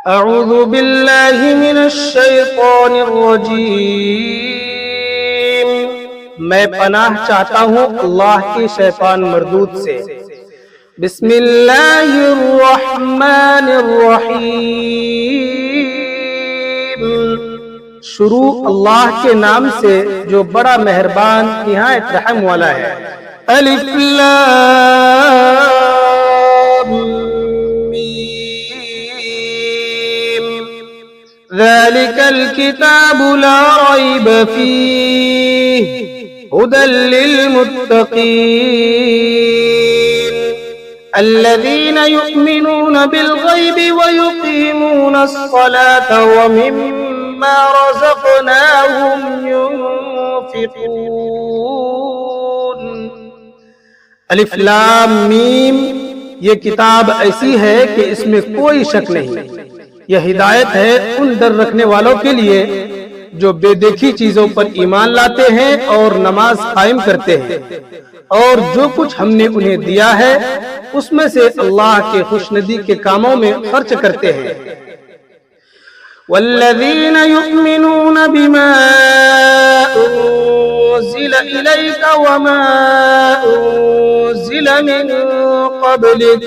اعوذ باللہ من الشیطان الرجیم، میں پناہ چاہتا ہوں اللہ کے شیطان مردود سے۔ بسم اللہ الرحمن الرحیم، شروع اللہ کے نام سے جو بڑا مہربان نہایت رحم والا ہے۔ الف لام میم، ذالک الکتاب لا ریب فیہ ھدی للمتقین الذین یؤمنون بالغیب ویقیمون الصلاة ومما رزقناہم ينفقون۔ الف لام میم، یہ کتاب ایسی ہے کہ اس میں کوئی شک نہیں، یہ ہدایت ہے ان در رکھنے والوں کے لیے جو بے دیکھی چیزوں پر ایمان لاتے ہیں اور نماز قائم کرتے ہیں، اور جو کچھ ہم نے انہیں دیا ہے اس میں سے اللہ کے خوشندی کے کاموں میں خرچ کرتے ہیں۔ والذین یؤمنون بما انزل الیک وما انزل من قبلک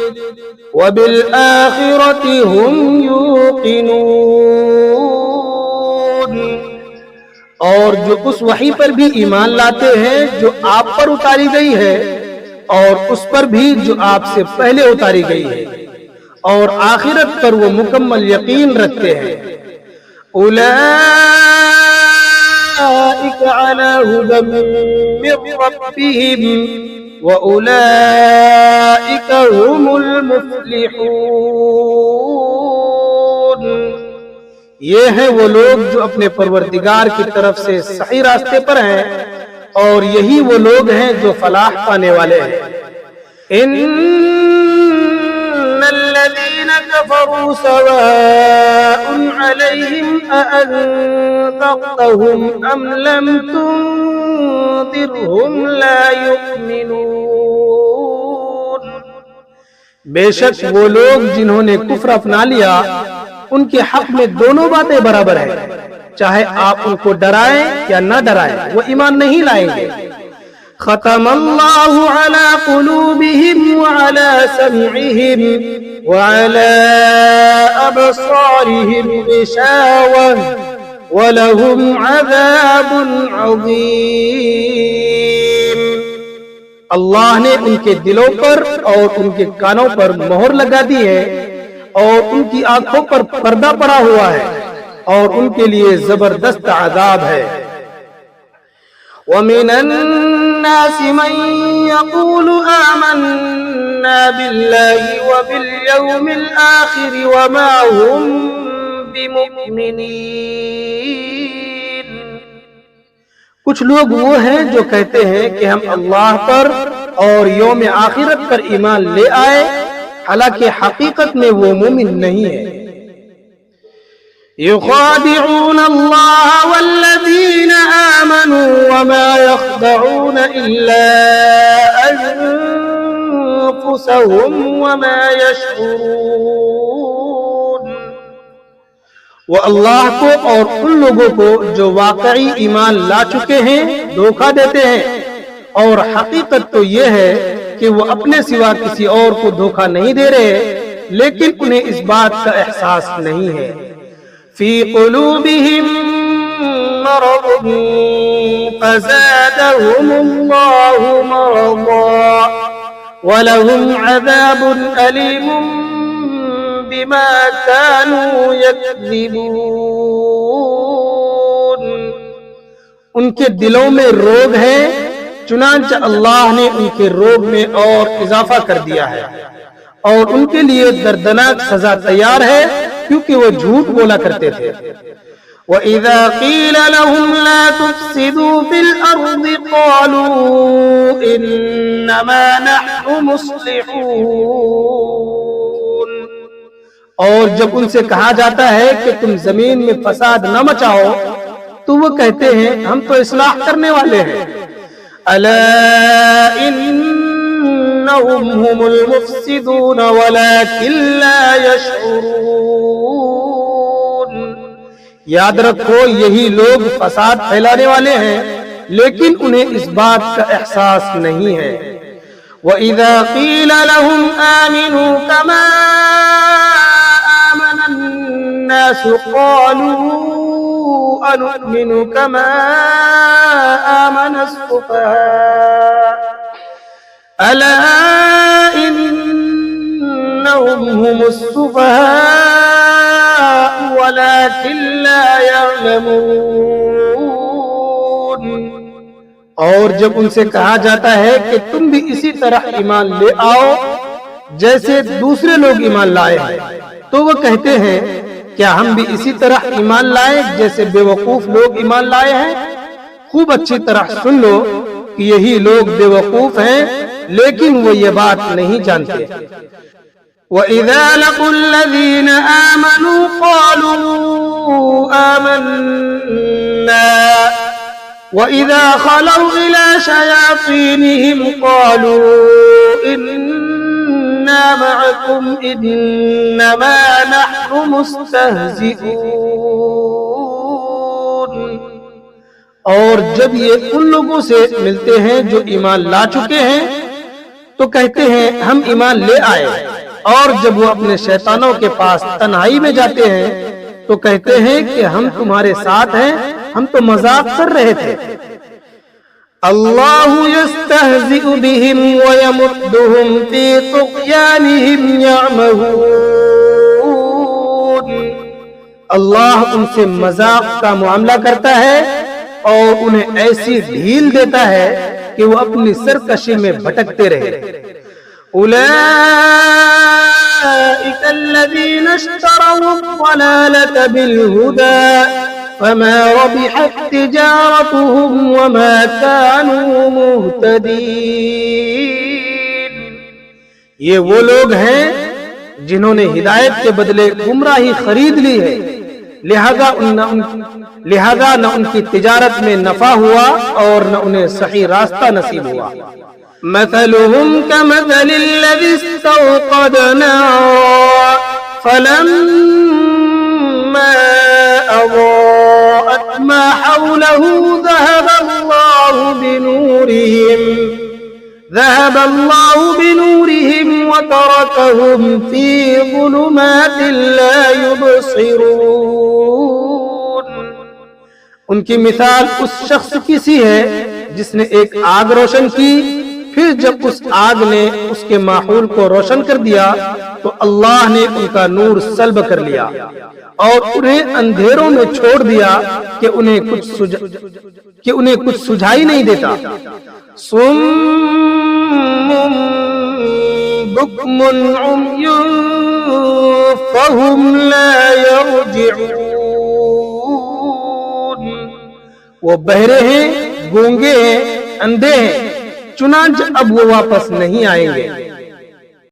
وبالآخرۃ هم یوقنون، اور جو اس وحی پر بھی ایمان لاتے ہیں جو آپ پر اتاری گئی ہے، اور اس پر بھی جو آپ سے پہلے اتاری گئی ہے، اور آخرت پر وہ مکمل یقین رکھتے ہیں۔ اولئک علی ھدی من ربہم واولئک ھم المفلحون، یہ ہیں وہ لوگ جو اپنے پروردگار کی طرف سے صحیح راستے پر ہیں، اور یہی وہ لوگ ہیں جو فلاح پانے والے ہیں۔ ان الذین کفروا سواء علیہم اانذرتہم ام لم تنذرہم لا یؤمنون، بے شک وہ لوگ جنہوں نے کفر اپنا لیا ان کے حق میں دونوں باتیں برابر ہیں، چاہے آپ ان کو ڈرائیں یا نہ ڈرائیں وہ ایمان نہیں لائیں گے۔ ختم اللہ علی قلوبہم وعلی سمعہم وعلی ابصارہم غشاوہ ولہم عذاب عظیم، اللہ نے ان کے دلوں پر اور ان کے کانوں پر مہر لگا دی ہے، اور ان کی آنکھوں پر پردہ پڑا ہوا ہے، اور ان کے لیے زبردست عذاب ہے۔ وَمِنَ النَّاسِ مَن يَقُولُ آمَنَّا بِاللَّهِ وَبِالْيَوْمِ الْآخِرِ وَمَا هُمْ بِمُؤْمِنِينَ، کچھ لوگ وہ ہیں جو کہتے ہیں کہ ہم اللہ پر اور یوم آخرت پر ایمان لے آئے، حالانکہ حقیقت میں وہ مومن نہیں ہے۔ یخادعون اللہ والذین آمنوا وما یخدعون الا انفسهم وما یشعرون، وہ اللہ کو اور ان لوگوں کو جو واقعی ایمان لا چکے ہیں دھوکہ دیتے ہیں، اور حقیقت تو یہ ہے کہ وہ اپنے سوا کسی اور کو دھوکہ نہیں دے رہے، لیکن انہیں اس بات کا احساس نہیں ہے۔ فی قلوبہم مرض فزادہم اللہ مرضا ولہم عذاب علیم بما کانوا یکذبون، ان کے دلوں میں روگ ہے، چنانچہ اللہ نے ان کے روگ میں اور اضافہ کر دیا ہے، اور ان کے لیے دردناک سزا تیار ہے کیونکہ وہ جھوٹ بولا کرتے تھے۔ وَإِذَا قِيلَ لَهُمْ لَا تُفْسِدُوا فِي الْأَرْضِ قَالُوا إِنَّمَا نَحْنُ مُصْلِحُونَ، اور جب ان سے کہا جاتا ہے کہ تم زمین میں فساد نہ مچاؤ تو وہ کہتے ہیں ہم تو اصلاح کرنے والے ہیں۔ أَلَا إِنَّهُمْ هُمُ الْمُفْسِدُونَ وَلَكِنْ لَا يَشْعُرُونَ، یاد رکھو یہی لوگ فساد پھیلانے والے ہیں لیکن انہیں اس بات کا احساس نہیں ہے. وَإِذَا قِيلَ لَهُمْ آمِنُوا كَمَا آمَنَ النَّاسُ قَالُوا أَنُؤْمِنُ كَمَا آمَنَ السُّفَهَاءُ أَلَا إِنَّهُمْ هُمُ السُّفَهَاءُ وَلَكِنْ لَا يَعْلَمُونَ. اور جب ان سے کہا جاتا ہے کہ تم بھی اسی طرح ایمان لے آؤ جیسے دوسرے لوگ ایمان لائے ہیں تو وہ کہتے ہیں کیا ہم بھی اسی طرح ایمان لائے جیسے بے وقوف لوگ ایمان لائے ہیں. خوب اچھی طرح سن لو کہ یہی لوگ بے وقوف ہیں لیکن وہ یہ بات نہیں جانتے. وَإِذَا لَقُوا الَّذِينَ آمَنُوا قَالُوا آمَنَّا وَإِذَا خَلَوْا إِلَى شَيَاطِينِهِمْ قَالُوا إِنَّا مَعَكُمْ إِنَّمَا نَحْنُ مُسْتَهْزِئُونَ. اور جب یہ ان لوگوں سے ملتے ہیں جو ایمان لا چکے ہیں تو کہتے ہیں ہم ایمان لے آئے، اور جب وہ اپنے شیطانوں کے پاس تنہائی میں جاتے ہیں تو کہتے ہیں کہ ہم تمہارے ساتھ ہیں، ہم تو مذاق کر رہے تھے. اللہ یستہزئ بہم ویمدہم فی طغیانہم یعمہون. اللہ ان سے مذاق کا معاملہ کرتا ہے اور انہیں ایسی ڈھیل دیتا ہے کہ وہ اپنی سرکشی میں بھٹکتے رہے. اولئک الذین اشتروا الضلالة بالہدى فما ربحت تجارتهم وما كانوا مهتدین. یہ وہ لوگ ہیں جنہوں نے ہدایت کے بدلے گمراہی خرید لی ہے، لہذا نہ ان کی تجارت میں نفع ہوا اور نہ انہیں صحیح راستہ نصیب ہوا. مثلهم كمثل الذي استوقد نارا فلما أضاءت ما حوله ذهب الله بنورهم وتركهم في ظلمات لا يبصرون. ان کی مثال اس شخص کی سی ہے جس نے ایک آگ روشن کی، پھر جب اس آگ نے اس کے ماحول کو روشن کر دیا تو اللہ نے ان کا نور سلب کر لیا اور انہیں اندھیروں میں چھوڑ دیا کہ انہیں کچھ سجھائی نہیں دیتا. صم بکم عمی فہم لا یرجعون. وہ بہرے ہیں، گونگے ہیں، اندھے ہیں، چنانچہ اب وہ واپس نہیں آئیں گے.